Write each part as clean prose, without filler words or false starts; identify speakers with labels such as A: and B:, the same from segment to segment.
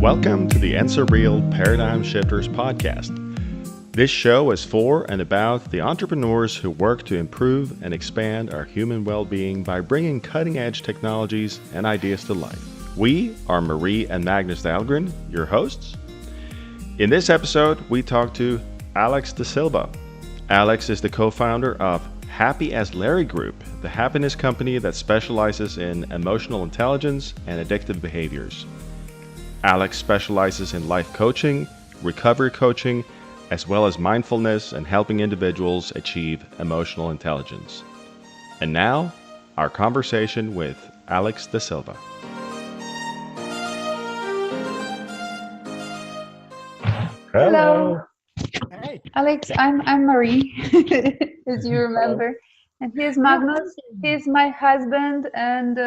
A: Welcome to the EnsoReal Paradigm Shifters podcast. This show is for and about the entrepreneurs who work to improve and expand our human well-being by bringing cutting-edge technologies and ideas to life. We are Marie and Magnus Dahlgren, your hosts. In this episode, we talk to Alex da Silva. Alex is the co-founder of Happy as Larry Group, the happiness company that specializes in emotional intelligence and addictive behaviors. Alex specializes in life coaching, recovery coaching, as well as mindfulness and helping individuals achieve emotional intelligence. And now, our conversation with Alex da Silva.
B: Hello.
C: Hey.
B: Alex, I'm Marie, as you remember. And here's Magnus. He's my husband and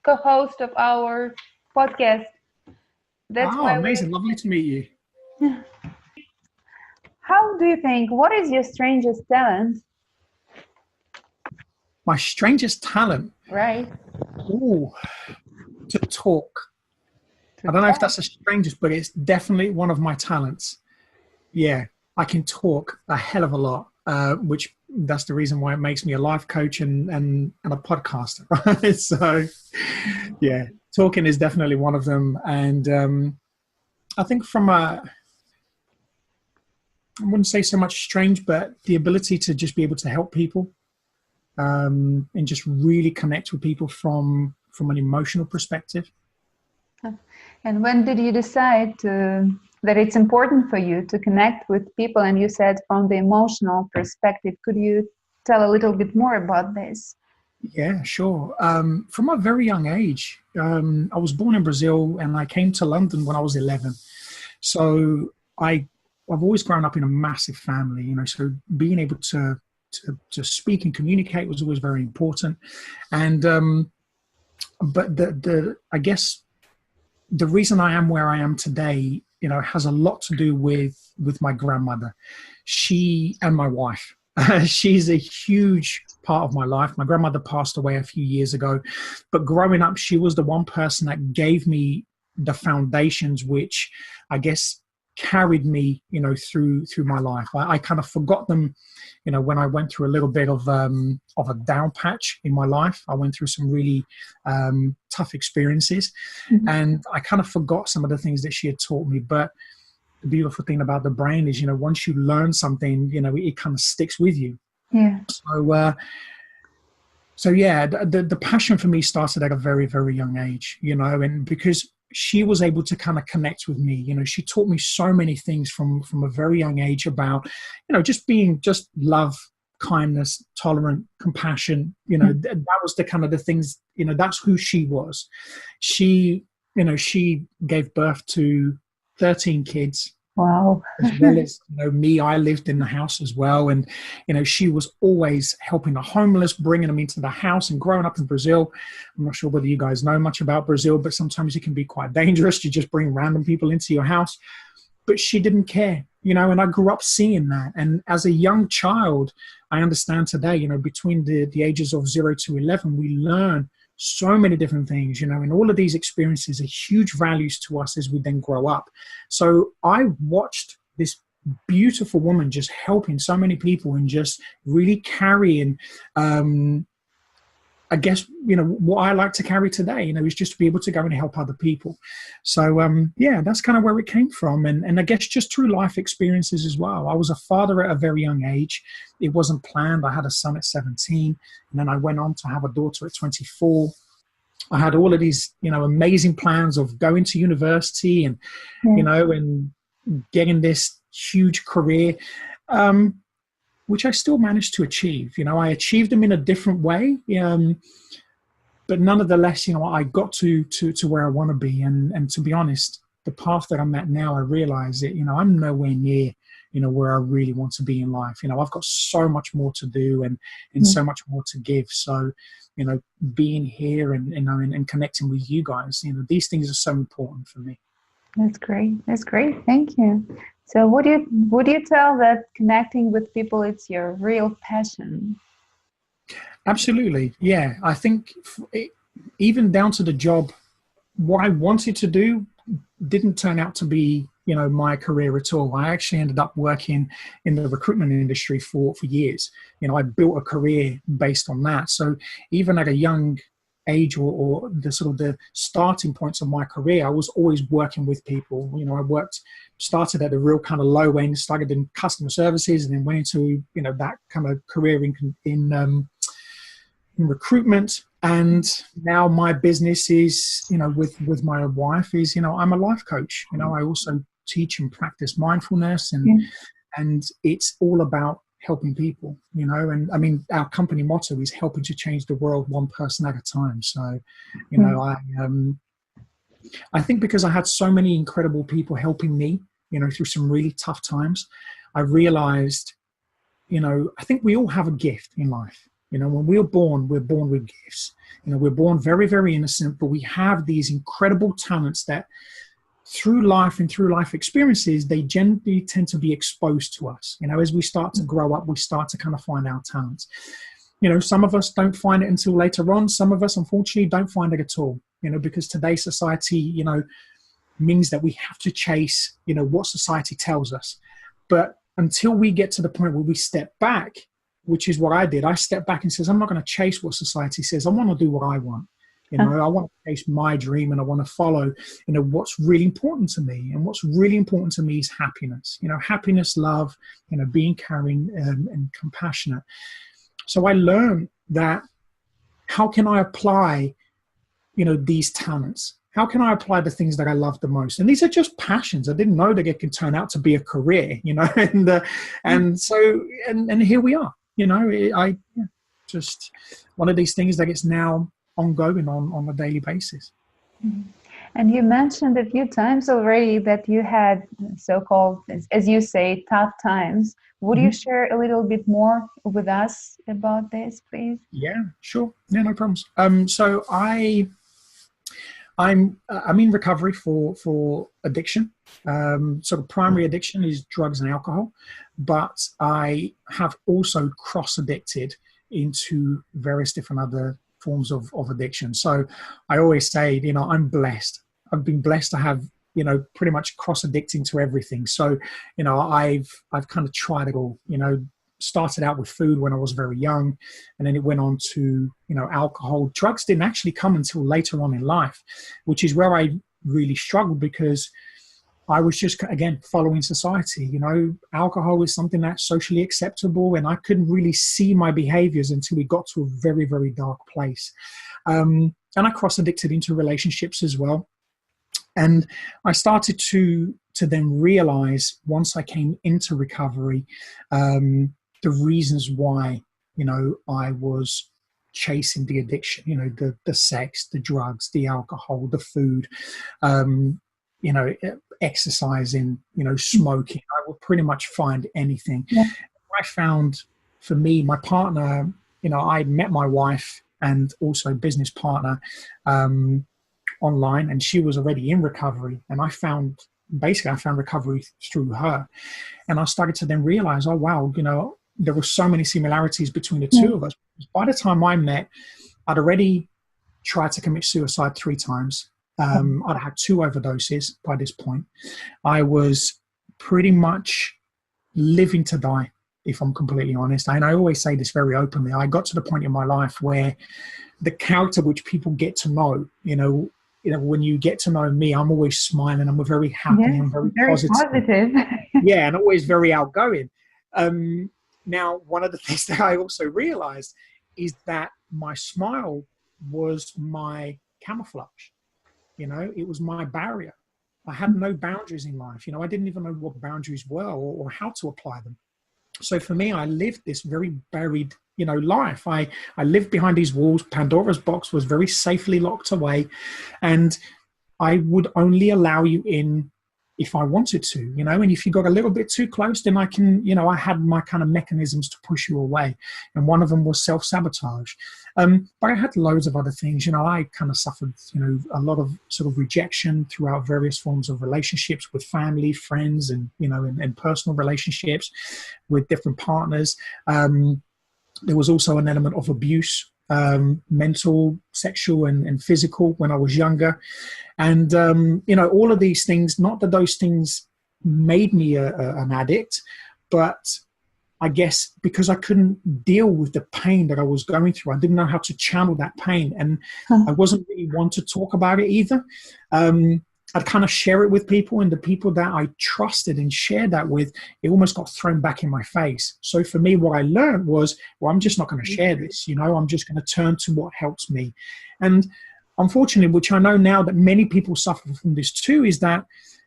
B: co-host of our podcast. That's why
C: amazing. Lovely to meet you.
B: How do you think, what is your strangest talent?
C: My strangest talent?
B: Right.
C: Ooh, to talk. I don't know if that's the strangest, but it's definitely one of my talents. Yeah, I can talk a hell of a lot, which that's the reason why it makes me a life coach and a podcaster, right? So, yeah, talking is definitely one of them. And I think I wouldn't say so much strange, but the ability to just be able to help people and just really connect with people from an emotional perspective.
B: And when did you decide that it's important for you to connect with people? And you said from the emotional perspective. Could you tell a little bit more about this?
C: Yeah, sure. From a very young age, I was born in Brazil and I came to London when I was 11. So I've always grown up in a massive family, so being able to speak and communicate was always very important. And, but I guess the reason I am where I am today, has a lot to do with my grandmother. She and my wife. She's a huge part of my life. My grandmother passed away a few years ago, but growing up, she was the one person that gave me the foundations, which I guess carried me, through my life. I kind of forgot them, when I went through a little bit of a down patch in my life. I went through some really tough experiences, and I kind of forgot some of the things that she had taught me. But the beautiful thing about the brain is, once you learn something, it kind of sticks with you.
B: Yeah.
C: So yeah, the passion for me started at a very, very young age, and because she was able to kind of connect with me, she taught me so many things from a very young age about, just love, kindness, tolerant, compassion, that was the kind of the things, that's who she was. She gave birth to 13 kids.
B: Wow.
C: As well as me, I lived in the house as well, and she was always helping the homeless, bringing them into the house. And growing up in Brazil, I'm not sure whether you guys know much about Brazil, but sometimes it can be quite dangerous to just bring random people into your house. But she didn't care, and I grew up seeing that. And as a young child, I understand today, between the ages of 0 to 11, we learn so many different things, and all of these experiences are huge values to us as we then grow up. So I watched this beautiful woman just helping so many people and just really carrying, I guess, what I like to carry today, is just to be able to go and help other people. So, yeah, that's kind of where it came from. And I guess just through life experiences as well. I was a father at a very young age. It wasn't planned. I had a son at 17, and then I went on to have a daughter at 24. I had all of these, amazing plans of going to university and, and getting this huge career, which I still managed to achieve. I achieved them in a different way. But nonetheless, I got to where I want to be. And to be honest, the path that I'm at now, I realize that, I'm nowhere near, where I really want to be in life. I've got so much more to do and so much more to give. So, being here and connecting with you guys, these things are so important for me.
B: That's great. That's great. Thank you. So would you tell that connecting with people, it's your real passion?
C: Absolutely. Yeah. I think even down to the job, what I wanted to do didn't turn out to be, you know, my career at all. I actually ended up working in the recruitment industry for years. You know, I built a career based on that. So even at a young age, or the sort of the starting points of my career, I was always working with people. You know, I started at a real kind of low end, started in customer services, and then went into, you know, that kind of career in recruitment. And now my business is, you know, with my wife is, you know, I'm a life coach. You know, I also teach and practice mindfulness, and it's all about helping people, you know. And I mean, our company motto is helping to change the world one person at a time. So, you know, I think because I had so many incredible people helping me, you know, through some really tough times, I realized, you know, I think we all have a gift in life. You know, when we're born with gifts. You know, we're born very, very innocent, but we have these incredible talents that through life and through life experiences, they generally tend to be exposed to us. You know, as we start to grow up, we start to kind of find our talents. You know, some of us don't find it until later on. Some of us, unfortunately, don't find it at all, you know, because today's society, you know, means that we have to chase, you know, what society tells us. But until we get to the point where we step back, which is what I did. I stepped back and says, I'm not going to chase what society says. I want to do what I want. You know, I want to chase my dream, and I want to follow, you know, what's really important to me. And what's really important to me is happiness, you know, happiness, love, you know, being caring and compassionate. So I learned that how can I apply, you know, these talents? How can I apply the things that I love the most? And these are just passions. I didn't know that it could turn out to be a career, you know, and so here we are. You know, just one of these things that it's now ongoing on a daily basis.
B: And you mentioned a few times already that you had so-called, as you say, tough times. Would you share a little bit more with us about this, please?
C: Yeah, sure. Yeah, no problems. So I'm in recovery for addiction. So the primary addiction is drugs and alcohol, but I have also cross-addicted into various different other forms of addiction. So I always say, you know, I'm blessed. I've been blessed to have, you know, pretty much cross-addicting to everything. So, you know, I've kind of tried it all. You know, started out with food when I was very young, and then it went on to, you know, alcohol. Drugs didn't actually come until later on in life, which is where I really struggled, because I was just, again, following society. You know, alcohol is something that's socially acceptable, and I couldn't really see my behaviors until we got to a very, very dark place. And I cross-addicted into relationships as well. And I started to then realize, once I came into recovery, the reasons why, you know, I was chasing the addiction, you know, the sex, the drugs, the alcohol, the food, you know, exercising, you know, smoking. I would pretty much find anything. Yeah. I found, for me, my partner, you know, I met my wife and also business partner online, and she was already in recovery. And I found recovery through her. And I started to then realize, oh, wow, you know, there were so many similarities between the two of us. By the time I met, I'd already tried to commit suicide 3 times. I'd had 2 overdoses by this point. I was pretty much living to die, if I'm completely honest. And I always say this very openly. I got to the point in my life where the character which people get to know, you know, when you get to know me, I'm always smiling. I'm very happy. Yes, I'm very positive. Yeah, and always very outgoing. Now, one of the things that I also realized is that my smile was my camouflage. You know, it was my barrier. I had no boundaries in life. You know, I didn't even know what boundaries were or how to apply them. So for me, I lived this very buried, you know, life. I lived behind these walls. Pandora's box was very safely locked away, and I would only allow you in if I wanted to, you know, and if you got a little bit too close, then I can, you know, I had my kind of mechanisms to push you away. And one of them was self-sabotage. But I had loads of other things, you know, I kind of suffered, you know, a lot of sort of rejection throughout various forms of relationships with family, friends, and, you know, and personal relationships with different partners. There was also an element of abuse mental, sexual, and physical when I was younger. And, all of these things, not that those things made me an addict, but I guess because I couldn't deal with the pain that I was going through, I didn't know how to channel that pain. And I wasn't really one to talk about it either. I'd kind of share it with people, and the people that I trusted and shared that with, it almost got thrown back in my face. So for me, what I learned was, well, I'm just not going to share this, I'm just going to turn to what helps me. And unfortunately, which I know now that many people suffer from this too, is that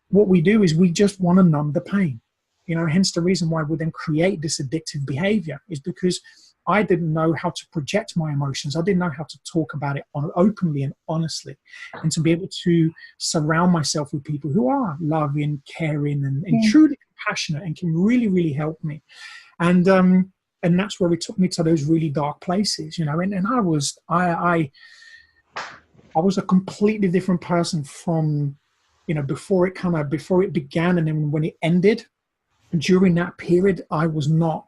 C: what we do is we just want to numb the pain. Hence the reason why we then create this addictive behavior, is because I didn't know how to project my emotions. I didn't know how to talk about it openly and honestly, and to be able to surround myself with people who are loving, caring, and truly compassionate and can really, really help me. And that's where it took me to those really dark places, and I was a completely different person from, before it began, and then when it ended. During that period, I was not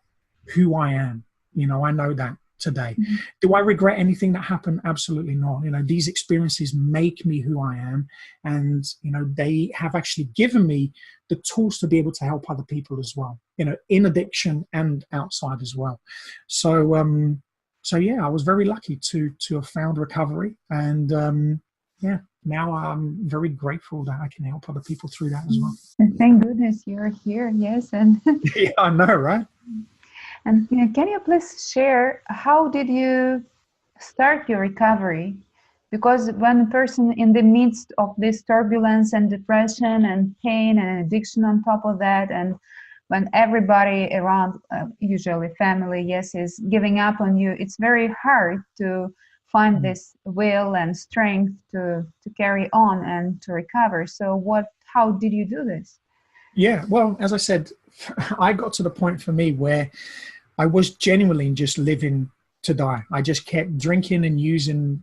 C: who I am. I know that today. Mm-hmm. Do I regret anything that happened? Absolutely not. These experiences make me who I am. And, they have actually given me the tools to be able to help other people as well, in addiction and outside as well. So I was very lucky to have found recovery. And, now I'm very grateful that I can help other people through that as well.
B: And thank goodness you're here. Yes. And
C: yeah, I know, right?
B: And can you please share, how did you start your recovery? Because when a person in the midst of this turbulence and depression and pain and addiction on top of that, and when everybody around, usually family, is giving up on you, it's very hard to find this will and strength to carry on and to recover. So how did you do this?
C: Yeah, well, as I said, I got to the point for me where I was genuinely just living to die. I just kept drinking and using,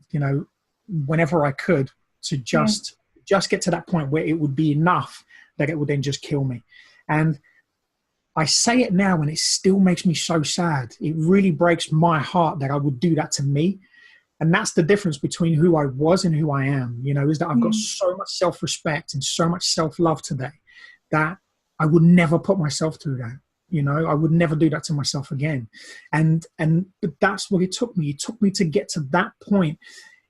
C: whenever I could, to just get to that point where it would be enough that it would then just kill me. And I say it now and it still makes me so sad. It really breaks my heart that I would do that to me. And that's the difference between who I was and who I am, is that I've got so much self-respect and so much self-love today that I would never put myself through that. I would never do that to myself again. But that's what it took me. It took me to get to that point.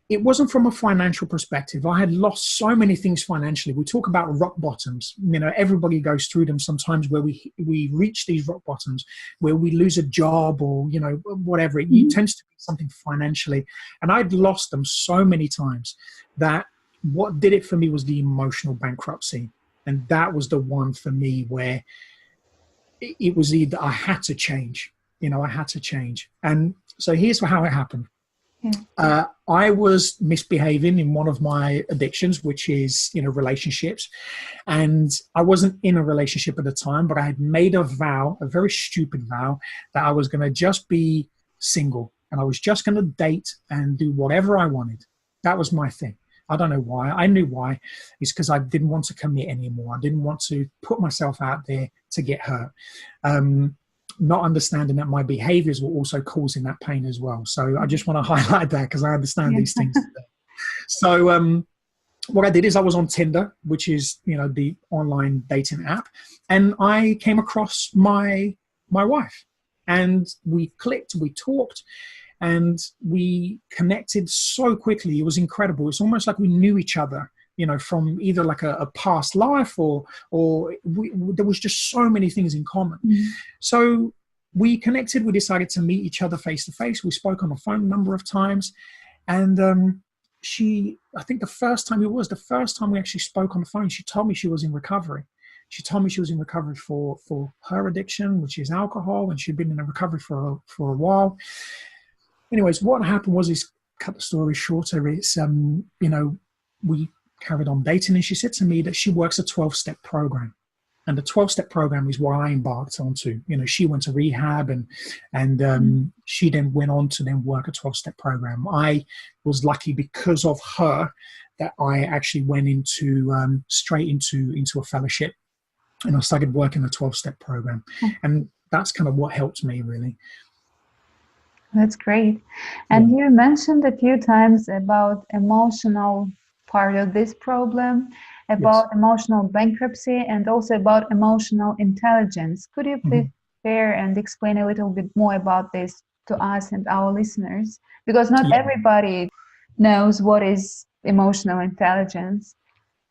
C: It wasn't from a financial perspective. I had lost so many things financially. We talk about rock bottoms. Everybody goes through them sometimes, where we reach these rock bottoms, where we lose a job or, whatever. It tends to be something financially. And I'd lost them so many times that what did it for me was the emotional bankruptcy. And that was the one for me where it was either I had to change. I had to change. And so here's how it happened. I was misbehaving in one of my addictions, which is, relationships. And I wasn't in a relationship at the time, but I had made a vow, a very stupid vow, that I was going to just be single and I was just going to date and do whatever I wanted. That was my thing. I don't know why. I knew why. It's because I didn't want to commit anymore. I didn't want to put myself out there to get hurt. Not understanding that my behaviors were also causing that pain as well. So I just want to highlight that because I understand these things today. So what I did is I was on Tinder, which is, the online dating app. And I came across my wife and we clicked, we talked, and we connected so quickly. It was incredible. It's almost like we knew each other, from either like a past life or there was just so many things in common. So we connected, we decided to meet each other face to face. We spoke on the phone a number of times. And I think the first time we actually spoke on the phone, she told me she was in recovery. She told me she was in recovery for her addiction, which is alcohol. And she'd been in a recovery for a while. Anyways, what happened was, cut the story shorter, it's, we carried on dating, and she said to me that she works a 12-step program, and the 12-step program is what I embarked onto. She went to rehab and she then went on to then work a 12-step program. I was lucky because of her that I actually went into straight into a fellowship, and I started working the 12-step program, and that's kind of what helped me really.
B: That's great. And you mentioned a few times about emotional part of this problem,
C: Yes.
B: about emotional bankruptcy, and also about emotional intelligence. Could you please share and explain a little bit more about this to us and our listeners? Because not
C: Yeah.
B: everybody knows what is emotional intelligence.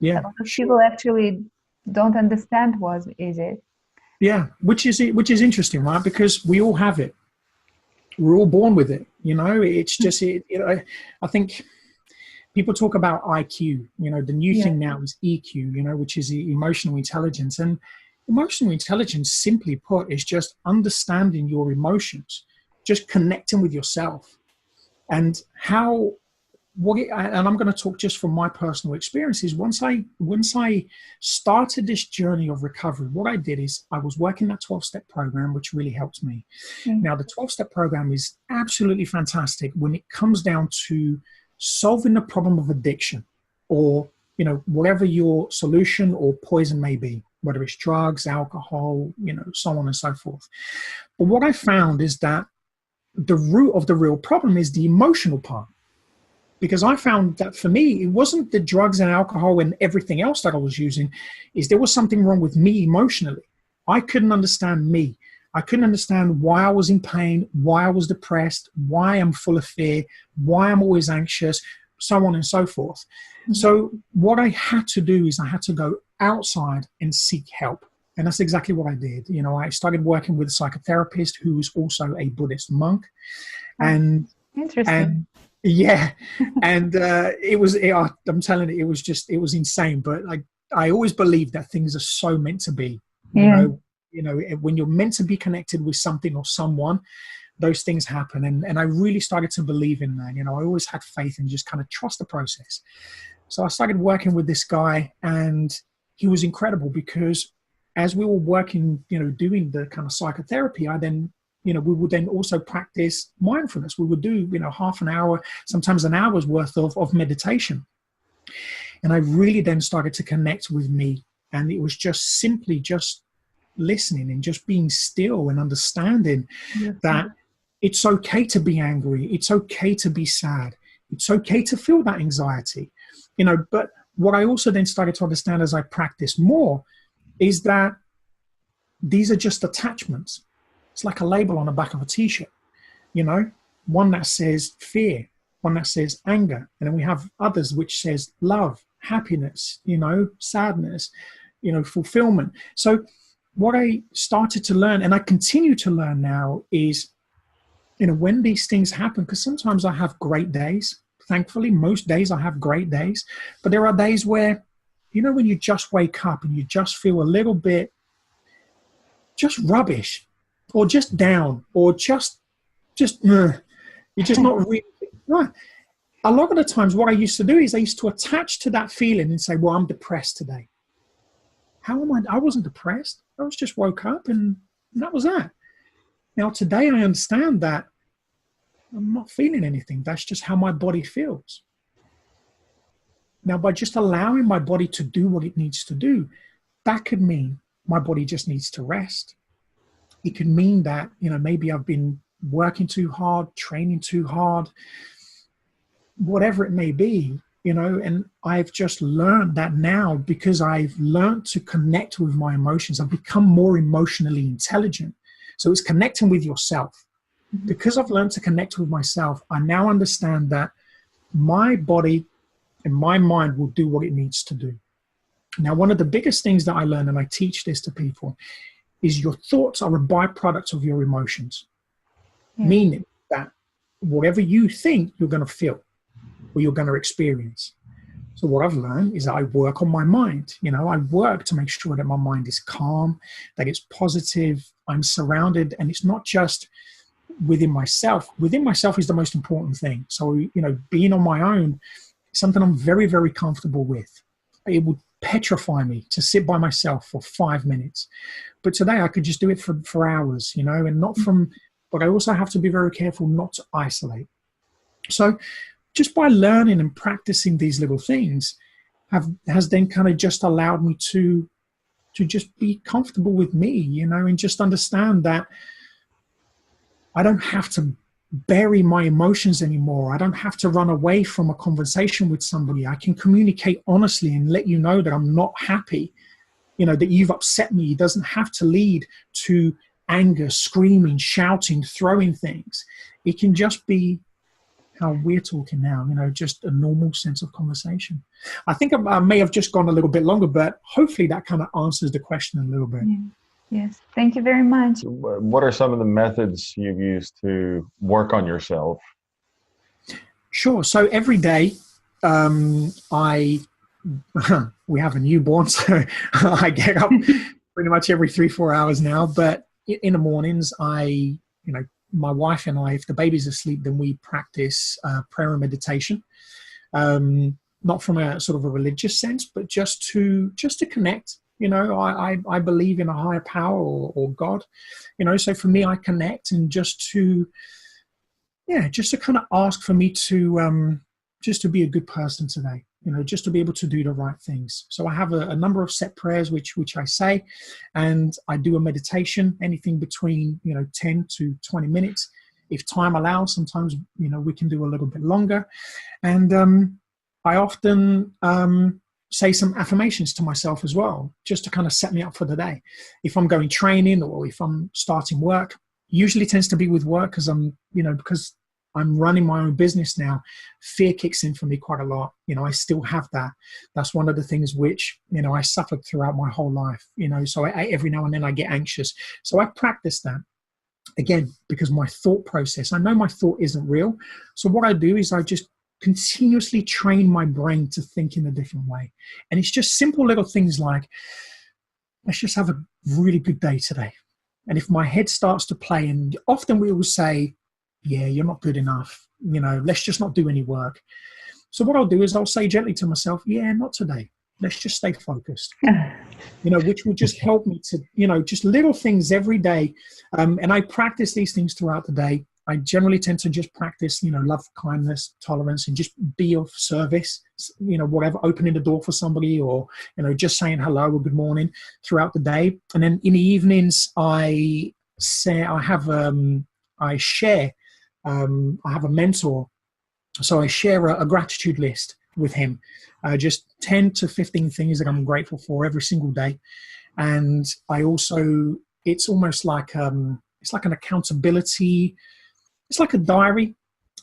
B: A
C: Yeah.
B: lot of
C: Sure.
B: people actually don't understand what is it.
C: Yeah. Which is interesting, right? Because we all have it. We're all born with it. It's just I think people talk about IQ. The new
B: Yeah.
C: thing now is EQ. Which is emotional intelligence. And emotional intelligence, simply put, is just understanding your emotions, just connecting with yourself, and and I'm going to talk just from my personal experiences. Once I started this journey of recovery, what I did is I was working that 12-step program, which really helped me. Now, the 12-step program is absolutely fantastic when it comes down to solving the problem of addiction, or whatever your solution or poison may be, whether it's drugs, alcohol, so on and so forth. But what I found is that the root of the real problem is the emotional part. Because I found that for me, it wasn't the drugs and alcohol and everything else that I was using, is there was something wrong with me emotionally. I couldn't understand me. I couldn't understand why I was in pain, why I was depressed, why I'm full of fear, why I'm always anxious, so on and so forth. So what I had to do is I had to go outside and seek help. And that's exactly what I did. I started working with a psychotherapist who was also a Buddhist monk. And
B: Interesting.
C: yeah, and I'm telling you, it was insane. But I always believe that things are so meant to be. When you're meant to be connected with something or someone, those things happen. And I really started to believe in that. I always had faith and just kind of trust the process. So I started working with this guy, and he was incredible because as we were working, doing the kind of psychotherapy, we would then also practice mindfulness. We would do, half an hour, sometimes an hour's worth of meditation. And I really then started to connect with me. And it was just simply just listening and just being still and understanding that it's okay to be angry. It's okay to be sad. It's okay to feel that anxiety, but what I also then started to understand as I practiced more is that these are just attachments. It's like a label on the back of a t-shirt, one that says fear, one that says anger. And then we have others which says love, happiness, sadness, fulfillment. So what I started to learn, and I continue to learn now, is, when these things happen, because sometimes I have great days. Thankfully, most days I have great days. But there are days where, when you just wake up and you just feel a little bit just rubbish, or just down, or just you're just not really right. A lot of the times what I used to do is I used to attach to that feeling and say, well, I'm depressed today. How am I? I wasn't depressed. I was just woke up, and that was that. Now today I understand that I'm not feeling anything. That's just how my body feels. Now, by just allowing my body to do what it needs to do, that could mean my body just needs to rest. It could mean that, maybe I've been working too hard, training too hard, whatever it may be, and I've just learned that now because I've learned to connect with my emotions. I've become more emotionally intelligent. So it's connecting with yourself. Because I've learned to connect with myself, I now understand that my body and my mind will do what it needs to do. Now, one of the biggest things that I learned, and I teach this to people, is your thoughts are a byproduct of your emotions. Meaning that whatever you think, you're going to feel or you're going to experience. So what I've learned is that I work on my mind. I work to make sure that my mind is calm, that it's positive, I'm surrounded, and it's not just within myself. Within myself is the most important thing. So, being on my own is something I'm very, very comfortable with. It would petrify me to sit by myself for 5 minutes. But today I could just do it for hours, and not from, but I also have to be very careful not to isolate. So just by learning and practicing these little things has then kind of just allowed me to just be comfortable with me, and just understand that I don't have to bury my emotions anymore. I don't have to run away from a conversation with somebody. I can communicate honestly and let you know that I'm not happy, that you've upset me. It doesn't have to lead to anger, screaming, shouting, throwing things. It can just be how we're talking now, just a normal sense of conversation. I think I may have just gone a little bit longer, but hopefully that kind of answers the question a little bit.
B: Yeah. Yes, thank you very much.
A: What are some of the methods you've used to work on yourself?
C: Sure. So every day, we have a newborn, so I get up pretty much every 3-4 hours now. But in the mornings, my wife and I, if the baby's asleep, then we practice prayer and meditation. Not from a sort of a religious sense, but just to connect. I believe in a higher power or God. So for me, I connect and just to kind of ask for me to just to be a good person today. Just to be able to do the right things. So I have a number of set prayers which I say, and I do a meditation, anything between 10 to 20 minutes. If time allows, sometimes we can do a little bit longer. And I often say some affirmations to myself as well, just to kind of set me up for the day. If I'm going training or if I'm starting work, usually tends to be with work because because I'm running my own business now, fear kicks in for me quite a lot. I still have that. That's one of the things which, I suffered throughout my whole life, so I every now and then I get anxious. So I practice that again, because my thought process, I know my thought isn't real. So what I do is I just continuously train my brain to think in a different way. And it's just simple little things like, let's just have a really good day today. And if my head starts to play, and often we will say, yeah, you're not good enough. Let's just not do any work. So what I'll do is I'll say gently to myself, yeah, not today. Let's just stay focused, which will just help me to, just little things every day. And I practice these things throughout the day. I generally tend to just practice, love, kindness, tolerance, and just be of service, whatever, opening the door for somebody or, just saying hello or good morning throughout the day. And then in the evenings, I have a mentor. So I share a gratitude list with him, just 10 to 15 things that I'm grateful for every single day. And I also, it's almost like, it's like an accountability. It's like a diary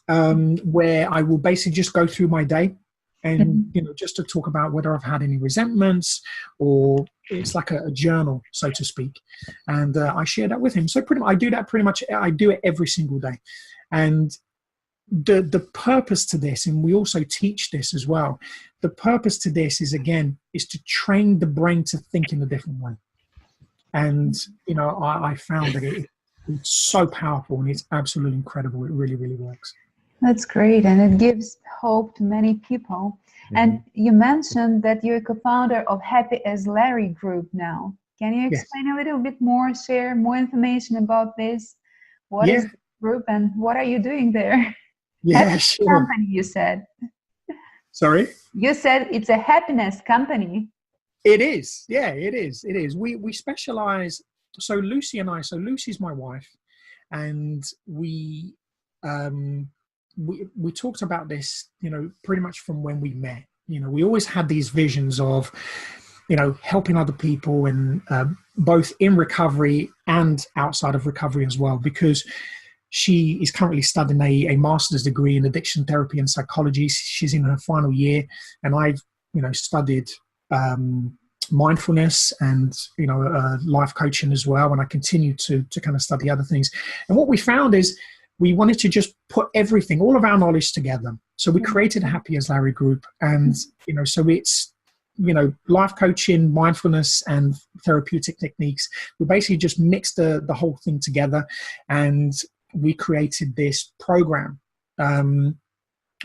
C: where I will basically just go through my day and, just to talk about whether I've had any resentments, or it's like a journal, so to speak. And I share that with him. So I do it every single day. And the purpose to this, and we also teach this as well, the purpose to this is to train the brain to think in a different way. And, I found that it's so powerful and it's absolutely incredible. It really, really works.
B: That's great. And it gives hope to many people. Mm-hmm. And you mentioned that you're a co-founder of Happy as Larry group now. Can you explain a little bit more, share more information about this? What is the group and what are you doing there?
C: Yeah, sure.
B: Company, you said.
C: Sorry?
B: You said it's a happiness company.
C: It is. Yeah, it is. It is. We specialize. So Lucy's my wife, and we talked about this, pretty much from when we met. We always had these visions of, helping other people, and both in recovery and outside of recovery as well, because she is currently studying a master's degree in addiction therapy and psychology. She's in her final year, and I've, studied mindfulness and, life coaching as well. And I continue to kind of study other things. And what we found is we wanted to just put everything, all of our knowledge together. So we created a Happy as Larry group. And, so it's, life coaching, mindfulness, and therapeutic techniques. We basically just mixed the whole thing together, and we created this program,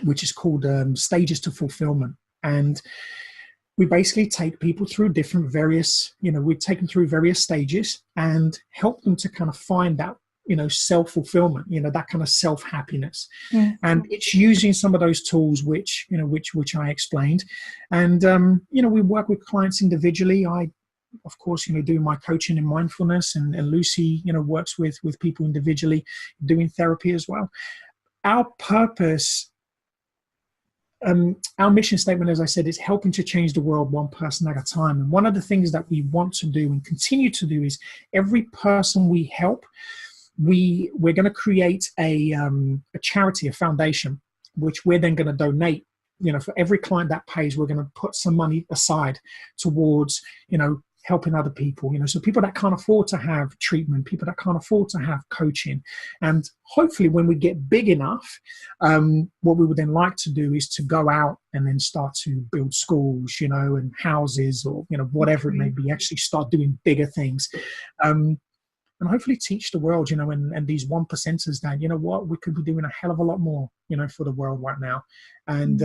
C: which is called Stages to Fulfillment. And we basically take people through we take them through various stages and help them to kind of find that, self-fulfillment, that kind of self-happiness. Yeah. And it's using some of those tools which I explained. And, we work with clients individually. I of course, doing my coaching in mindfulness, and Lucy, works with people individually, doing therapy as well. Our purpose, our mission statement, as I said, is helping to change the world one person at a time. And one of the things that we want to do and continue to do is every person we help, we're going to create a charity, a foundation, which we're then going to donate. For every client that pays, we're going to put some money aside towards, helping other people, so people that can't afford to have treatment, people that can't afford to have coaching. And hopefully when we get big enough, what we would then like to do is to go out and then start to build schools, and houses, or, whatever it may be, actually start doing bigger things. And hopefully teach the world, and these 1%ers that, what, we could be doing a hell of a lot more, for the world right now. And,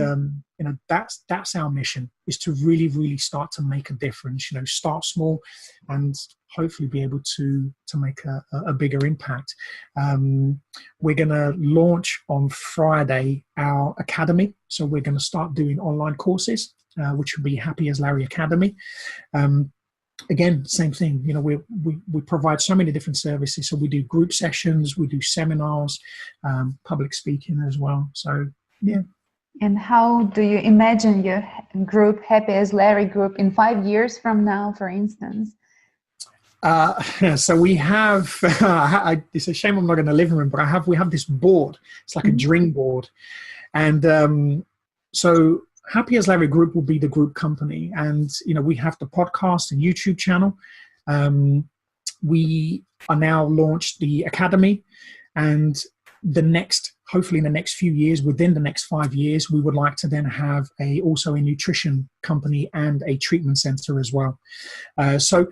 C: that's our mission, is to really, really start to make a difference, start small and hopefully be able to make a bigger impact. We're going to launch on Friday our academy. So we're going to start doing online courses, which will be Happy as Larry Academy. Again, same thing, we provide so many different services. So we do group sessions, we do seminars, public speaking as well. So, yeah.
B: And how do you imagine your group, Happy as Larry group, in 5 years from now, for instance?
C: So we have, it's a shame I'm not in the living room, but we have this board. It's like a dream board. And so Happy as Larry Group will be the group company. And, we have the podcast and YouTube channel. We are now launched the academy, and hopefully in the next few years, within the next 5 years, we would like to then have also a nutrition company and a treatment center as well. So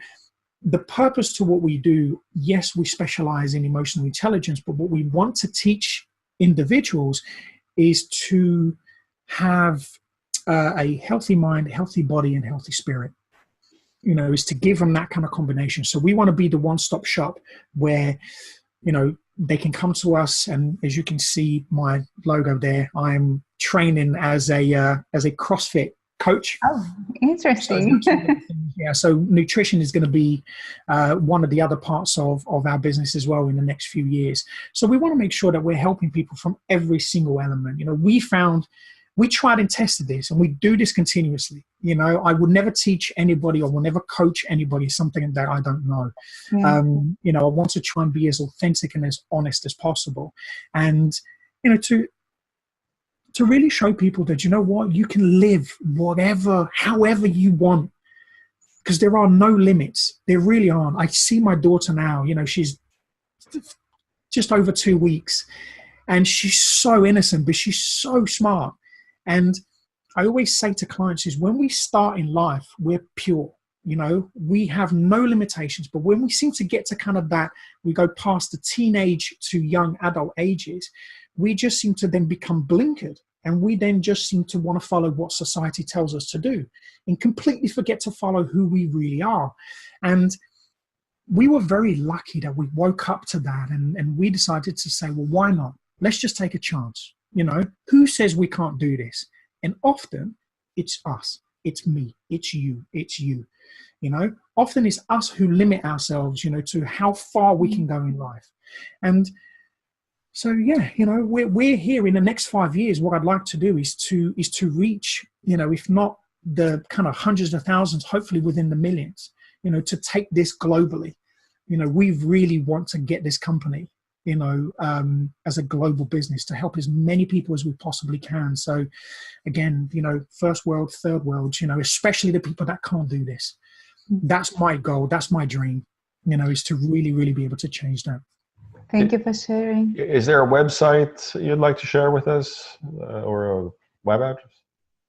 C: the purpose to what we do, yes, we specialize in emotional intelligence, but what we want to teach individuals is to have a healthy mind, a healthy body, and healthy spirit, is to give them that kind of combination. So we want to be the one-stop shop where, they can come to us. And as you can see my logo there, I'm training as a CrossFit coach.
B: Oh, interesting.
C: So nutrition is going to be one of the other parts of our business as well in the next few years. So we want to make sure that we're helping people from every single element. We tried and tested this, and we do this continuously. I would never teach anybody, or will never coach anybody something that I don't know. I want to try and be as authentic and as honest as possible. And, to really show people that, you can live however you want, because there are no limits. There really aren't. I see my daughter now, she's just over 2 weeks, and she's so innocent, but she's so smart. And I always say to clients is, when we start in life, we're pure, we have no limitations. But when we seem to get to kind of that, we go past the teenage to young adult ages, we just seem to then become blinkered. And we then just seem to want to follow what society tells us to do and completely forget to follow who we really are. And we were very lucky that we woke up to that. And we decided to say, well, why not? Let's just take a chance. Who says we can't do this? And often it's us, it's me, it's you. Often it's us who limit ourselves, to how far we can go in life. And so, yeah, we're here in the next 5 years. What I'd like to do is to reach, if not the kind of hundreds of thousands, hopefully within the millions, to take this globally. We really want to get this company, as a global business, to help as many people as we possibly can. So again, first world, third world, especially the people that can't do this. That's my goal. That's my dream, is to really, really be able to change that.
B: Thank you for sharing.
A: Is there a website you'd like to share with us, or a web address?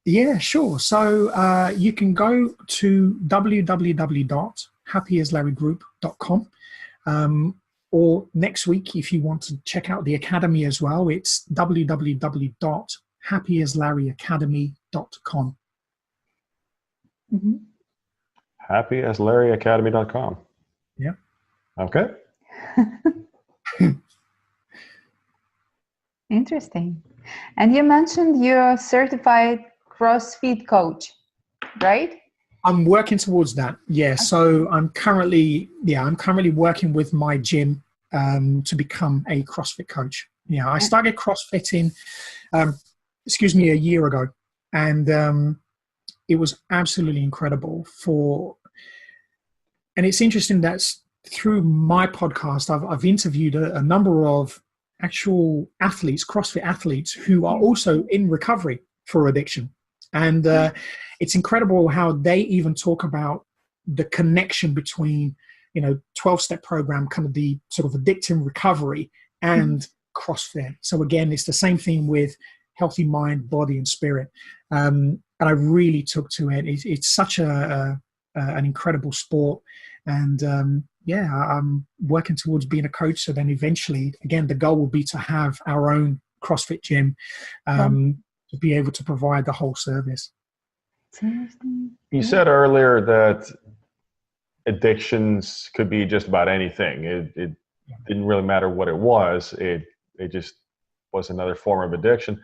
C: Yeah, sure. So you can go to www.happyaslarrygroup.com. Or next week, if you want to check out the academy as well, it's www.happyaslarryacademy.com.
B: Mm-hmm.
A: Happyaslarryacademy.com.
C: Yeah.
A: Okay.
B: Interesting. And you mentioned you're a certified CrossFit coach, right?
C: I'm working towards that. Yeah. So I'm currently working with my gym to become a CrossFit coach. Yeah. I started CrossFitting, a year ago, and it was absolutely incredible and it's interesting that through my podcast, I've interviewed a number of actual athletes, CrossFit athletes, who are also in recovery for addiction. And it's incredible how they even talk about the connection between, 12-step program, kind of the sort of addictive recovery, and CrossFit. So again, it's the same thing with healthy mind, body, and spirit. And I really took to it. It's such an incredible sport. And I'm working towards being a coach. So then eventually, again, the goal will be to have our own CrossFit gym, to be able to provide the whole service.
A: You said earlier that addictions could be just about anything. It didn't really matter what it was. It just was another form of addiction.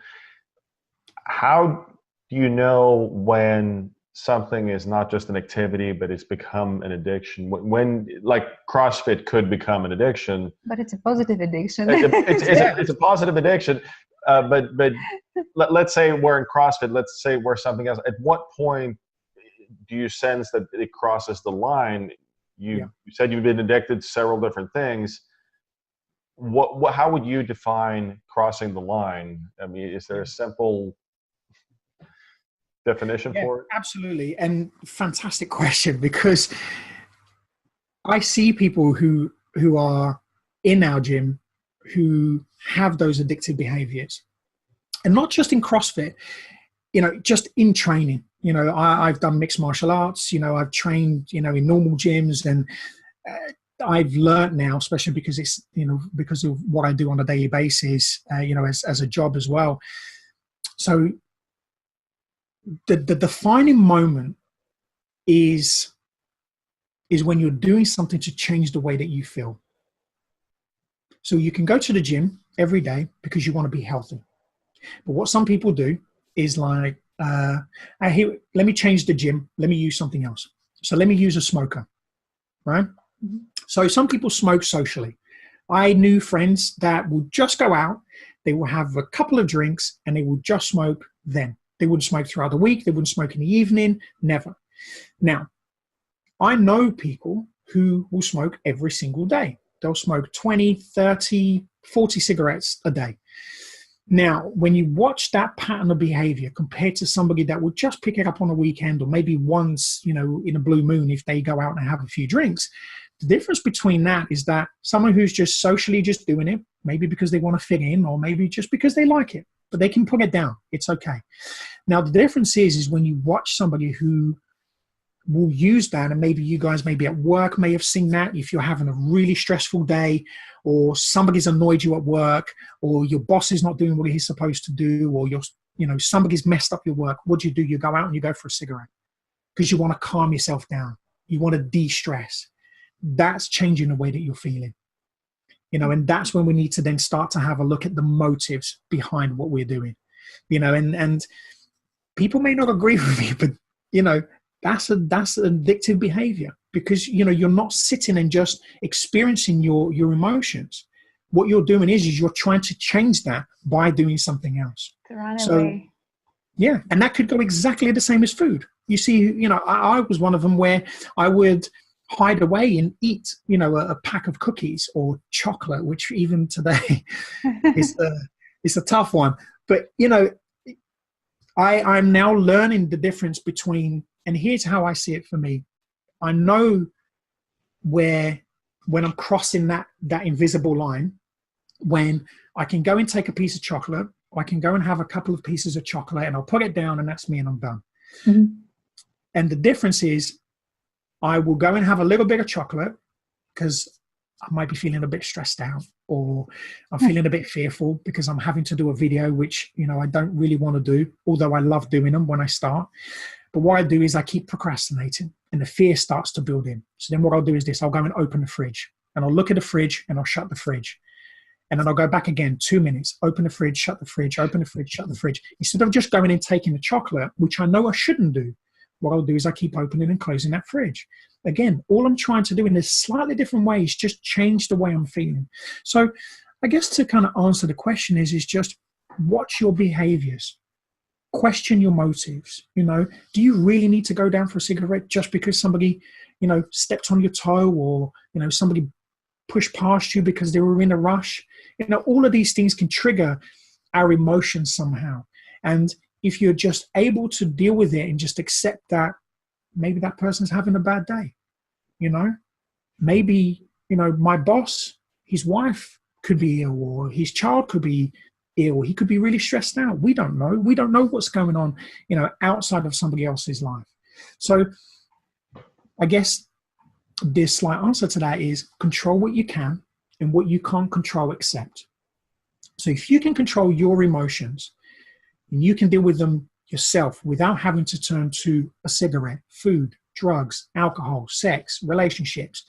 A: How do you know when something is not just an activity, but it's become an addiction? When like CrossFit could become an addiction.
B: But it's a positive addiction.
A: It's a positive addiction. But let's say we're in CrossFit. Let's say we're something else. At what point do you sense that it crosses the line? You said you've been addicted to several different things. How would you define crossing the line? I mean, is there a simple definition for it?
C: Absolutely. And fantastic question, because I see people who are in our gym who have those addictive behaviors, and not just in CrossFit, just in training. I've done mixed martial arts, I've trained, in normal gyms, and I've learned now, especially because it's, because of what I do on a daily basis, as a job as well. So the defining moment is when you're doing something to change the way that you feel. So you can go to the gym every day because you want to be healthy. But what some people do is like, let me change the gym. Let me use something else. So let me use a smoker, right? Mm-hmm. So some people smoke socially. I knew friends that would just go out, they will have a couple of drinks, and they will just smoke then. They wouldn't smoke throughout the week. They wouldn't smoke in the evening, never. Now, I know people who will smoke every single day. They'll smoke 20, 30, 40 cigarettes a day. Now, when you watch that pattern of behavior compared to somebody that will just pick it up on a weekend, or maybe once, in a blue moon, if they go out and have a few drinks, the difference between that is that someone who's just socially just doing it, maybe because they want to fit in, or maybe just because they like it, but they can put it down. It's okay. Now, the difference is when you watch somebody who will use that, and maybe you guys maybe at work may have seen that if you're having a really stressful day, or somebody's annoyed you at work, or your boss is not doing what he's supposed to do, or somebody's messed up your work. What do? You go out and you go for a cigarette because you want to calm yourself down. You want to de-stress. That's changing the way that you're feeling. And that's when we need to then start to have a look at the motives behind what we're doing. And people may not agree with me, but that's addictive behavior, because you're not sitting and just experiencing your emotions. What you're doing is you're trying to change that by doing something else.
B: Away.
C: Yeah, and that could go exactly the same as food. You see, I was one of them where I would hide away and eat, a pack of cookies or chocolate, which even today is a tough one. But I'm now learning the difference between. And here's how I see it for me. I know when I'm crossing that invisible line, when I can go and take a piece of chocolate, or I can go and have a couple of pieces of chocolate, and I'll put it down, and that's me, and I'm done. Mm-hmm. And the difference is I will go and have a little bit of chocolate because I might be feeling a bit stressed out, or I'm feeling a bit fearful because I'm having to do a video, which, I don't really want to do, although I love doing them when I start. But what I do is I keep procrastinating, and the fear starts to build in. So then what I'll do is this: I'll go and open the fridge, and I'll look at the fridge, and I'll shut the fridge. And then I'll go back again, 2 minutes, open the fridge, shut the fridge, open the fridge, shut the fridge. Instead of just going and taking the chocolate, which I know I shouldn't do, what I'll do is I keep opening and closing that fridge. Again, all I'm trying to do in a slightly different way is just change the way I'm feeling. So I guess to kind of answer the question is just watch your behaviors, question your motives. Do you really need to go down for a cigarette just because somebody, stepped on your toe, or, somebody pushed past you because they were in a rush? All of these things can trigger our emotions somehow. And if you're just able to deal with it and just accept that maybe that person's having a bad day, maybe, my boss, his wife could be ill, or his child could be ill. He could be really stressed out. We don't know. We don't know what's going on, outside of somebody else's life. So I guess the slight answer to that is control what you can, and what you can't control, accept. So if you can control your emotions, and you can deal with them yourself without having to turn to a cigarette, food, drugs, alcohol, sex, relationships,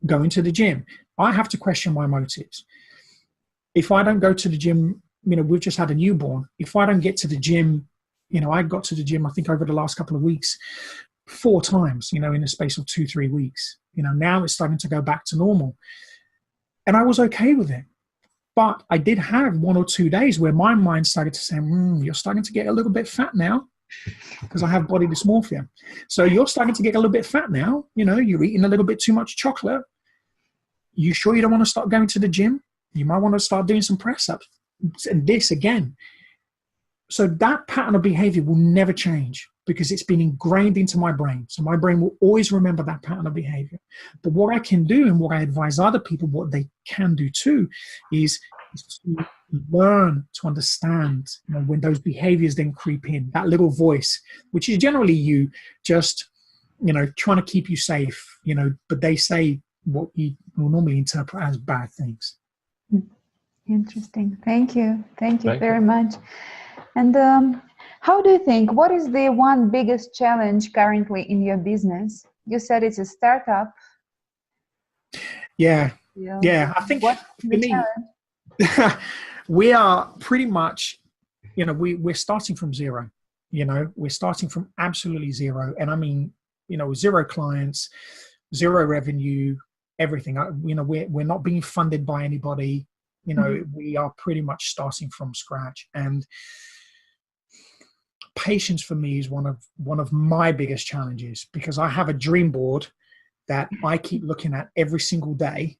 C: going to the gym. I have to question my motives. If I don't go to the gym, we've just had a newborn. If I don't get to the gym, I got to the gym, I think over the last couple of weeks, 4 times, in the space of 2-3 weeks. Now it's starting to go back to normal. And I was okay with it. But I did have 1 or 2 days where my mind started to say, you're starting to get a little bit fat now, because I have body dysmorphia. So you're starting to get a little bit fat now. You're eating a little bit too much chocolate. You sure you don't want to start going to the gym? You might want to start doing some press-ups. And this again. So that pattern of behavior will never change, because it's been ingrained into my brain. So my brain will always remember that pattern of behavior. But what I can do, and what I advise other people, what they can do too, is to learn to understand, when those behaviors then creep in, that little voice, which is generally you just, trying to keep you safe, but they say what you will normally interpret as bad things.
B: Interesting. Thank you. Thank you very much. And how do you think, what is the one biggest challenge currently in your business? You said it's a startup.
C: Yeah. I think for me, we are pretty much, we're starting from zero. We're starting from absolutely zero. And I mean, 0 clients, 0 revenue, everything. We're not being funded by anybody. We are pretty much starting from scratch. And patience for me is one of my biggest challenges, because I have a dream board that I keep looking at every single day,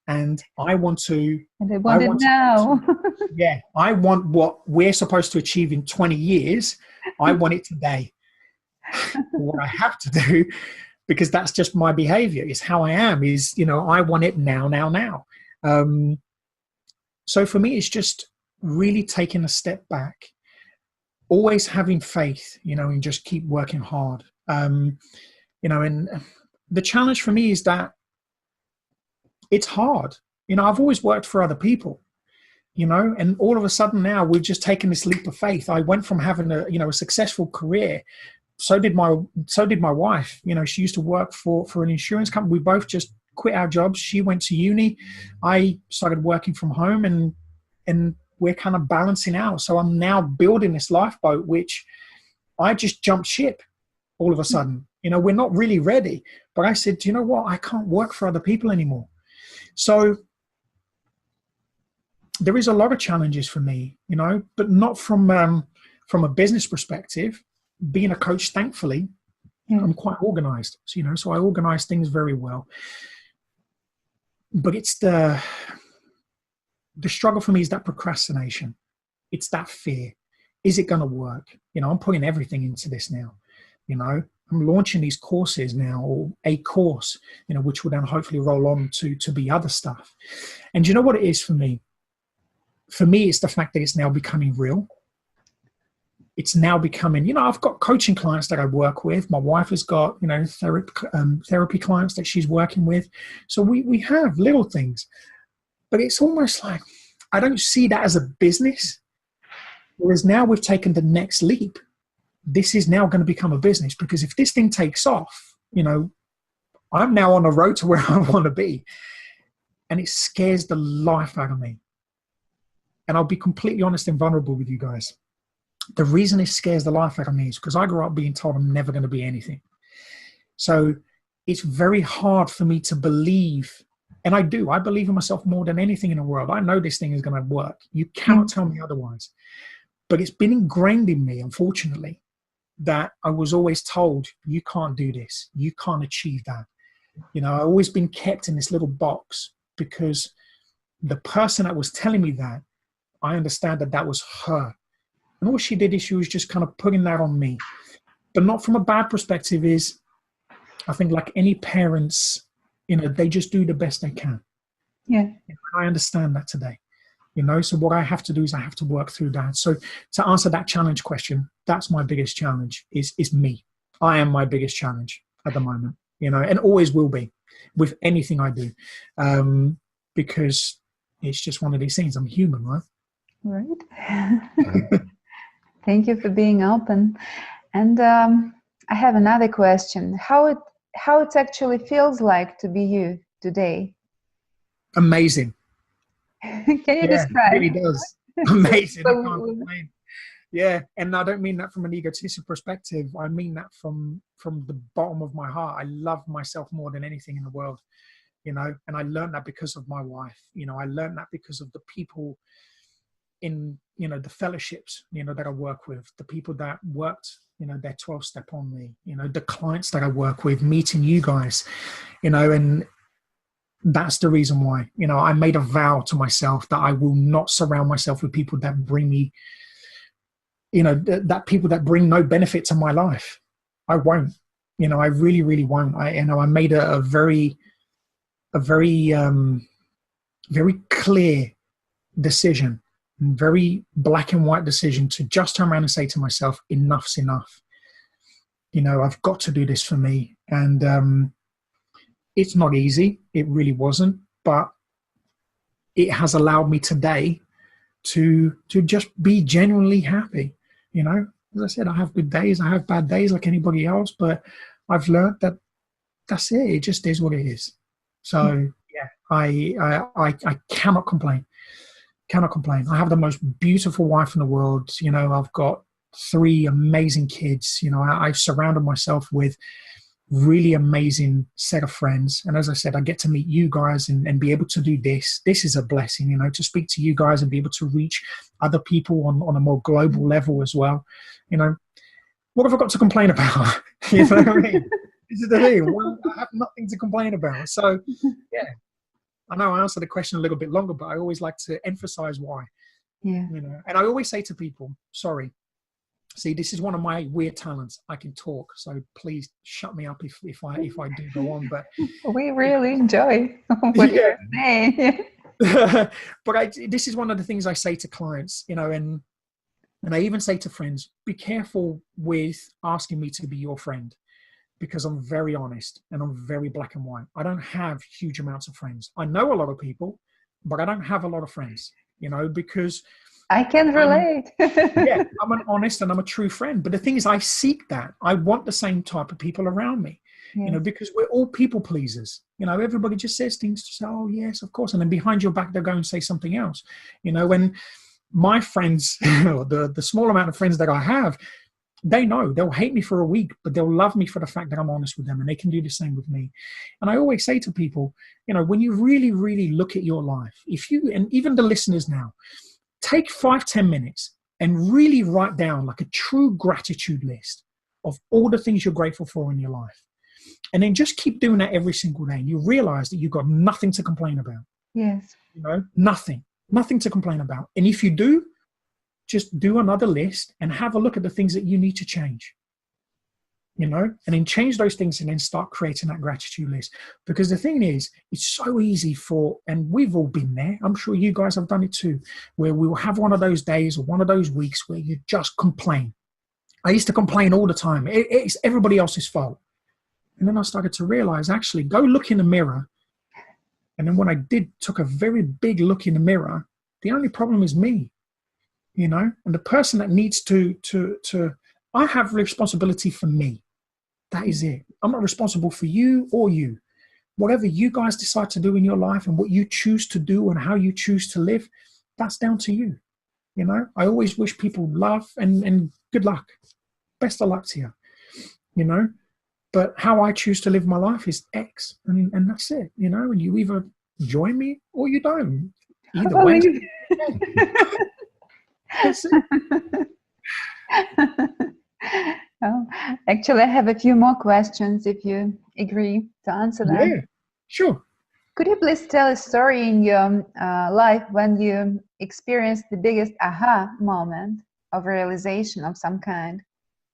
C: and I want to.
B: And I want it now.
C: I want what we're supposed to achieve in 20 years. I want it today. What I have to do, because that's just my behavior, is how I am, is, I want it now. So for me, it's just really taking a step back, always having faith, and just keep working hard. And the challenge for me is that it's hard. I've always worked for other people, and all of a sudden now we've just taken this leap of faith. I went from having a successful career. So did my wife. She used to work for an insurance company. We both just quit our jobs. She went to uni. I started working from home, and we're kind of balancing out. So I'm now building this lifeboat, which I just jumped ship all of a sudden. We're not really ready. But I said, do you know what? I can't work for other people anymore. So there is a lot of challenges for me, but not from a business perspective. Being a coach, thankfully, I'm quite organized. So I organize things very well. But it's the struggle for me is that procrastination. It's that fear. Is it going to work? I'm putting everything into this now. I'm launching these courses now, or a course, which will then hopefully roll on to be other stuff. And you know what it is for me? For me, it's the fact that it's now becoming real. It's now becoming, I've got coaching clients that I work with. My wife has got, therapy clients that she's working with. So we have little things, but it's almost like I don't see that as a business. Whereas now we've taken the next leap. This is now going to become a business, because if this thing takes off, I'm now on the road to where I want to be. And it scares the life out of me. And I'll be completely honest and vulnerable with you guys. The reason it scares the life out of me is because I grew up being told I'm never going to be anything. So it's very hard for me to believe, and I believe in myself more than anything in the world. I know this thing is going to work. You cannot tell me otherwise. But it's been ingrained in me, unfortunately, that I was always told, you can't do this. You can't achieve that. You know, I've always been kept in this little box because the person that was telling me that, I understand that that was her. And all she did is she was just kind of putting that on me. But not from a bad perspective is, I think like any parents, you know, they just do the best they can.
B: Yeah.
C: I understand that today. You know, so what I have to do is I have to work through that. So to answer that challenge question, that's my biggest challenge is me. I am my biggest challenge at the moment, you know, and always will be with anything I do, because it's just one of these things. I'm human, right?
B: Right. Thank you for being open. And I have another question. How it actually feels like to be you today?
C: Amazing.
B: Can you describe?
C: It really does. Amazing. I can't complain. Yeah, and I don't mean that from an egotistic perspective. I mean that from the bottom of my heart. I love myself more than anything in the world, you know, and I learned that because of my wife. You know, I learned that because of the people in, you know, the fellowships, you know, that I work with, the people that worked, you know, their 12-step on me, you know, the clients that I work with, meeting you guys, you know, and that's the reason why, you know, I made a vow to myself that I will not surround myself with people that bring me, you know, that people that bring no benefit to my life. I won't, you know, I really, really won't. I made a very clear decision, very black and white decision to just turn around and say to myself, enough's enough. You know, I've got to do this for me. And, it's not easy. It really wasn't, but it has allowed me today to just be genuinely happy. You know, as I said, I have good days, I have bad days like anybody else, but I've learned that that's it. It just is what it is. So yeah, I cannot complain. Cannot complain. I have the most beautiful wife in the world. You know, I've got 3 amazing kids. You know, I've surrounded myself with really amazing set of friends. And as I said, I get to meet you guys and be able to do this. This is a blessing, you know, to speak to you guys and be able to reach other people on a more global level as well. You know, what have I got to complain about? You know what I mean? This is the thing. Well, I have nothing to complain about. So, yeah, I know I answered the question a little bit longer, but I always like to emphasize why.
B: Yeah.
C: You know, and I always say to people, sorry, see, this is one of my weird talents. I can talk, so please shut me up if I do go on. But
B: we really enjoy what you're saying.
C: But this is one of the things I say to clients, you know, and I even say to friends, be careful with asking me to be your friend, because I'm very honest and I'm very black and white. I don't have huge amounts of friends. I know a lot of people, but I don't have a lot of friends, you know, because
B: I can relate.
C: Yeah, I'm an honest and I'm a true friend. But the thing is, I seek that. I want the same type of people around me, you know, because we're all people pleasers. You know, everybody just says things to say, oh, yes, of course. And then behind your back, they'll go and say something else. You know, when my friends, the small amount of friends that I have, they know they'll hate me for a week, but they'll love me for the fact that I'm honest with them, and they can do the same with me. And I always say to people, you know, when you really, really look at your life, and even the listeners now, take 5-10 minutes and really write down like a true gratitude list of all the things you're grateful for in your life. And then just keep doing that every single day. And you realize that you've got nothing to complain about.
B: Yes.
C: You know, nothing to complain about. And if you do, just do another list and have a look at the things that you need to change. You know, and then change those things and then start creating that gratitude list. Because the thing is, it's so easy and we've all been there. I'm sure you guys have done it too, where we will have one of those days or one of those weeks where you just complain. I used to complain all the time. It's everybody else's fault. And then I started to realize, actually, go look in the mirror. And then when I took a very big look in the mirror, the only problem is me, you know, and the person that needs I have responsibility for me. That is it. I'm not responsible for you or you. Whatever you guys decide to do in your life and what you choose to do and how you choose to live, that's down to you. You know, I always wish people love and good luck. Best of luck to you, you know. But how I choose to live my life is X, and that's it, you know. And you either join me or you don't. Either way. That's it.
B: Oh, actually, I have a few more questions if you agree to answer them.
C: Yeah, sure.
B: Could you please tell a story in your life when you experienced the biggest aha moment of realization of some kind?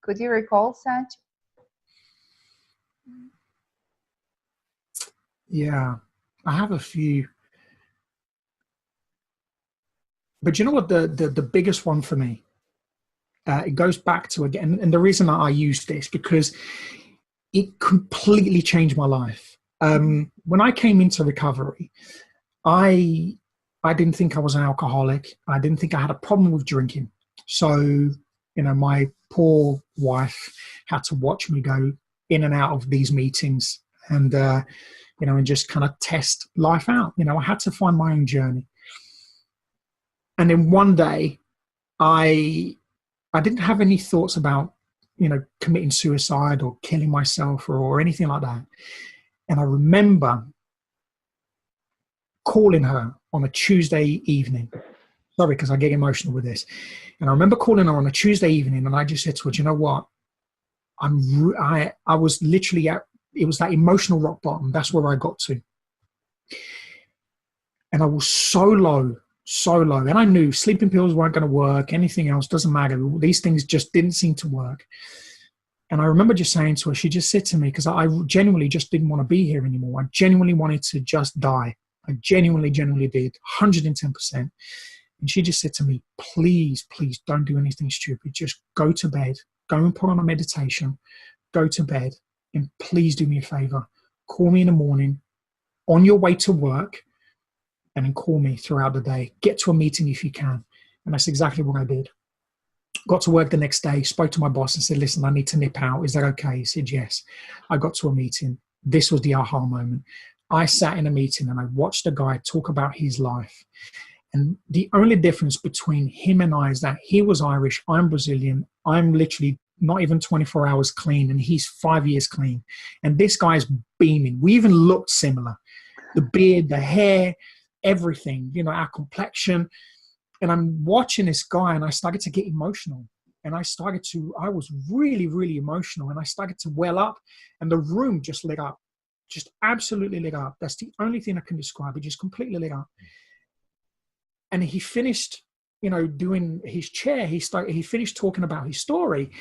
B: Could you recall such?
C: Yeah, I have a few. But you know what, the biggest one for me, it goes back to, again, and the reason that I use this, because it completely changed my life. When I came into recovery, I didn't think I was an alcoholic. I didn't think I had a problem with drinking. So, you know, my poor wife had to watch me go in and out of these meetings and, you know, and just kind of test life out. You know, I had to find my own journey. And then one day, I didn't have any thoughts about, you know, committing suicide or killing myself or anything like that. And I remember calling her on a Tuesday evening. Sorry, because I get emotional with this. And I remember calling her on a Tuesday evening, and I just said to her, "Do you know what? I was literally at, it was that emotional rock bottom. That's where I got to. And I was so low. And I knew sleeping pills weren't going to work. Anything else doesn't matter. These things just didn't seem to work. And I remember just saying to her, she just said to me, because I genuinely just didn't want to be here anymore. I genuinely wanted to just die. I genuinely did, 110%. And she just said to me, please don't do anything stupid. Just go to bed. Go and put on a meditation. Go to bed. And please do me a favor. Call me in the morning on your way to work, and then call me throughout the day. Get to a meeting if you can. And that's exactly what I did. Got to work the next day, spoke to my boss and said, listen, I need to nip out. Is that okay? He said, yes. I got to a meeting. This was the aha moment. I sat in a meeting and I watched a guy talk about his life. And the only difference between him and I is that he was Irish, I'm Brazilian, I'm literally not even 24 hours clean, and he's 5 years clean. And this guy's beaming. We even looked similar. The beard, the hair, everything, you know, our complexion. And I'm watching this guy and I started to get emotional. And I was really emotional, and I started to well up, and the room just lit up, just absolutely lit up. That's the only thing I can describe. It just completely lit up. And he finished, you know, doing his chair. He finished talking about his story.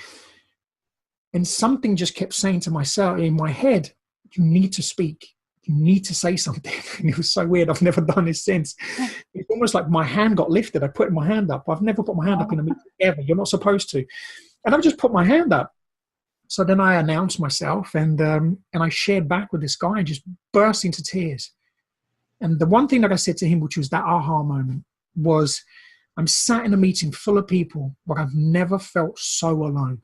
C: And something just kept saying to myself in my head, you need to speak. You need to say something. And it was so weird. I've never done this since. It's almost like my hand got lifted. I put my hand up. I've never put my hand up in a meeting ever. You're not supposed to. And I've just put my hand up. So then I announced myself, and I shared back with this guy and just burst into tears. And the one thing that I said to him, which was that aha moment, was I'm sat in a meeting full of people, but I've never felt so alone.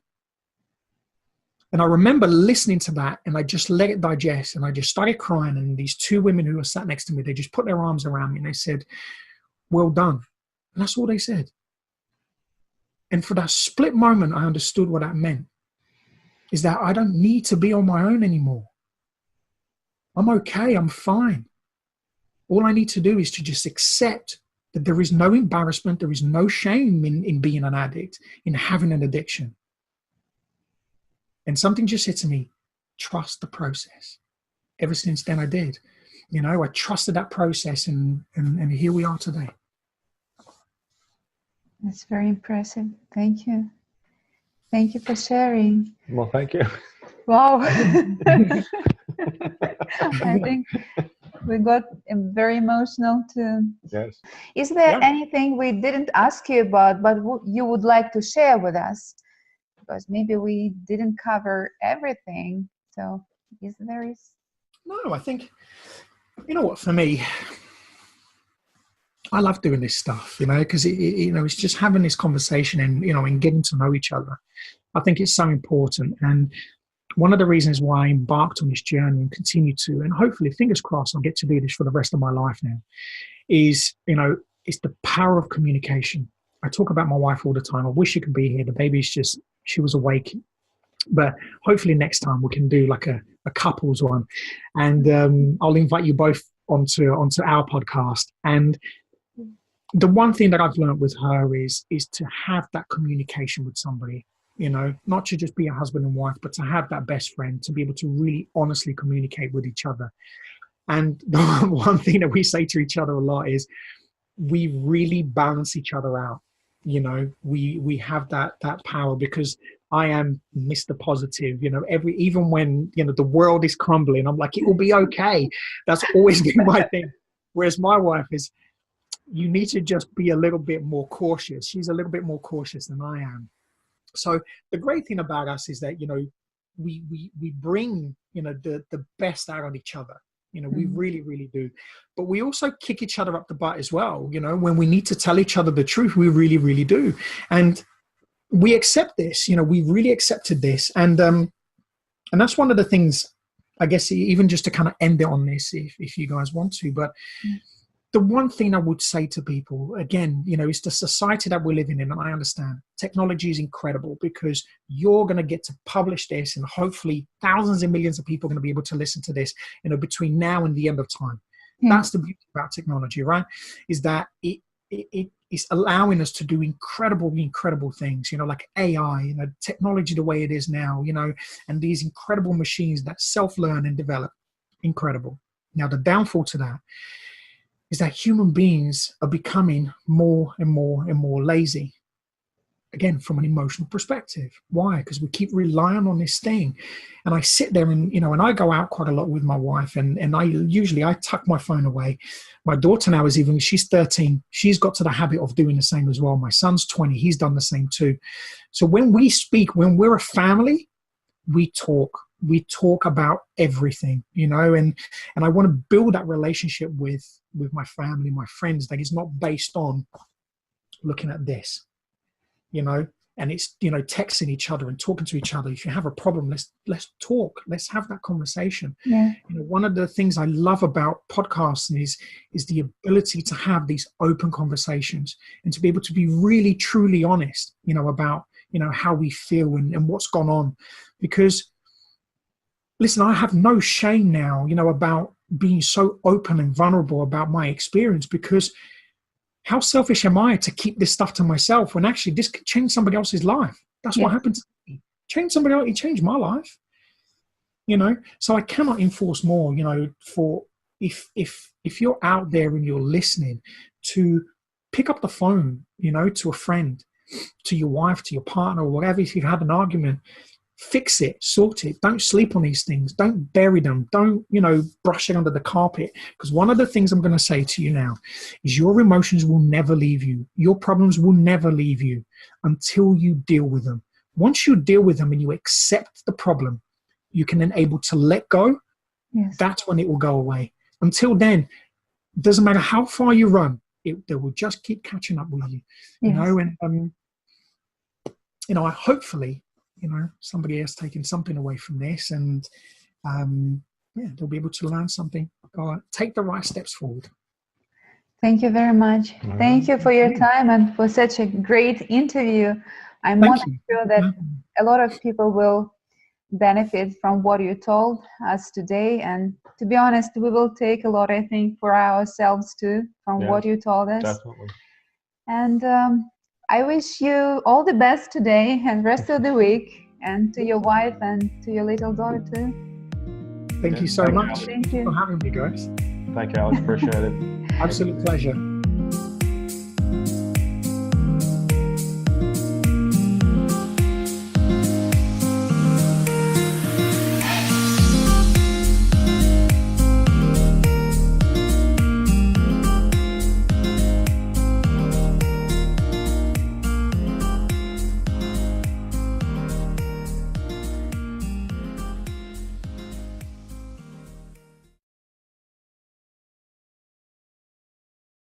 C: And I remember listening to that, and I just let it digest, and I just started crying. And these two women who were sat next to me, they just put their arms around me and they said, well done. And that's all they said. And for that split moment, I understood what that meant, is that I don't need to be on my own anymore. I'm okay. I'm fine. All I need to do is to just accept that there is no embarrassment. There is no shame in being an addict, in having an addiction. And something just said to me, trust the process. Ever since then I did. You know, I trusted that process, and here we are today.
B: That's very impressive. Thank you. Thank you for sharing.
A: Well, thank you.
B: Wow. I think we got very emotional too.
A: Yes.
B: Is there anything we didn't ask you about, but you would like to share with us? Because maybe we didn't cover everything. So
C: No, I think, you know what, for me, I love doing this stuff, you know, because you know, it's just having this conversation and, you know, and getting to know each other. I think it's so important. And one of the reasons why I embarked on this journey and continue to, and hopefully, fingers crossed, I'll get to do this for the rest of my life now, is, you know, it's the power of communication. I talk about my wife all the time. I wish she could be here. The baby's just, she was awake. But hopefully next time we can do like a couples one. And I'll invite you both onto our podcast. And the one thing that I've learned with her is to have that communication with somebody, you know, not to just be a husband and wife, but to have that best friend, to be able to really honestly communicate with each other. And the one thing that we say to each other a lot is we really balance each other out. You know, we have that power, because I am Mr. Positive, you know, even when, you know, the world is crumbling, I'm like, it will be okay. That's always been my thing. Whereas my wife is, you need to just be a little bit more cautious. She's a little bit more cautious than I am. So the great thing about us is that, you know, we bring, you know, the best out of each other. You know, we really, really do. But we also kick each other up the butt as well. You know, when we need to tell each other the truth, we really, really do. And we accept this, you know, we really accepted this. And that's one of the things, I guess, even just to kind of end it on this, if you guys want to. But the one thing I would say to people, again, you know, is the society that we're living in. And I understand technology is incredible, because you're going to get to publish this, and hopefully thousands and millions of people are going to be able to listen to this, you know, between now and the end of time. That's the beauty about technology, right? Is that it is allowing us to do incredible things, you know, like AI, you know, technology the way it is now, you know, and these incredible machines that self-learn and develop. Incredible. Now, the downfall to that is that human beings are becoming more and more lazy. Again, from an emotional perspective. Why? Because we keep relying on this thing. And I sit there and, you know, and I go out quite a lot with my wife, and I tuck my phone away. My daughter now she's 13. She's got to the habit of doing the same as well. My son's 20. He's done the same too. So when we speak, when we're a family, we talk about everything, you know, and I want to build that relationship with my family, my friends, that is not based on looking at this, you know, and it's, you know, texting each other and talking to each other. If you have a problem, let's talk, let's have that conversation.
B: Yeah.
C: You know, one of the things I love about podcasting is the ability to have these open conversations, and to be able to be really truly honest, you know, about, you know, how we feel and what's gone on. Because listen, I have no shame now, you know, about being so open and vulnerable about my experience, because how selfish am I to keep this stuff to myself when actually this could change somebody else's life? That's what happened to me. Change somebody else, it changed my life, you know? So I cannot enforce more, you know, for if you're out there and you're listening, to pick up the phone, you know, to a friend, to your wife, to your partner, or whatever. If you've had an argument, fix it, sort it. Don't sleep on these things. Don't bury them. Don't, you know, brush it under the carpet. Because one of the things I'm going to say to you now is your emotions will never leave you. Your problems will never leave you until you deal with them. Once you deal with them and you accept the problem, you can then able to let go.
B: Yes.
C: That's when it will go away. Until then, it doesn't matter how far you run, they will just keep catching up with you. You know, and you know, hopefully, you know, somebody has taken something away from this, and they'll be able to learn something, or take the right steps forward.
B: Thank you very much. Thank you for your time and for such a great interview. I'm more than sure that a lot of people will benefit from what you told us today. And to be honest, we will take a lot, I think, for ourselves too, from what you told us.
A: Definitely.
B: And I wish you all the best today and rest of the week, and to your wife and to your little daughter too.
C: Thank you so much.
B: Thank you
C: for having me, guys.
A: Thank you, Alex. Appreciate it.
C: Absolute pleasure.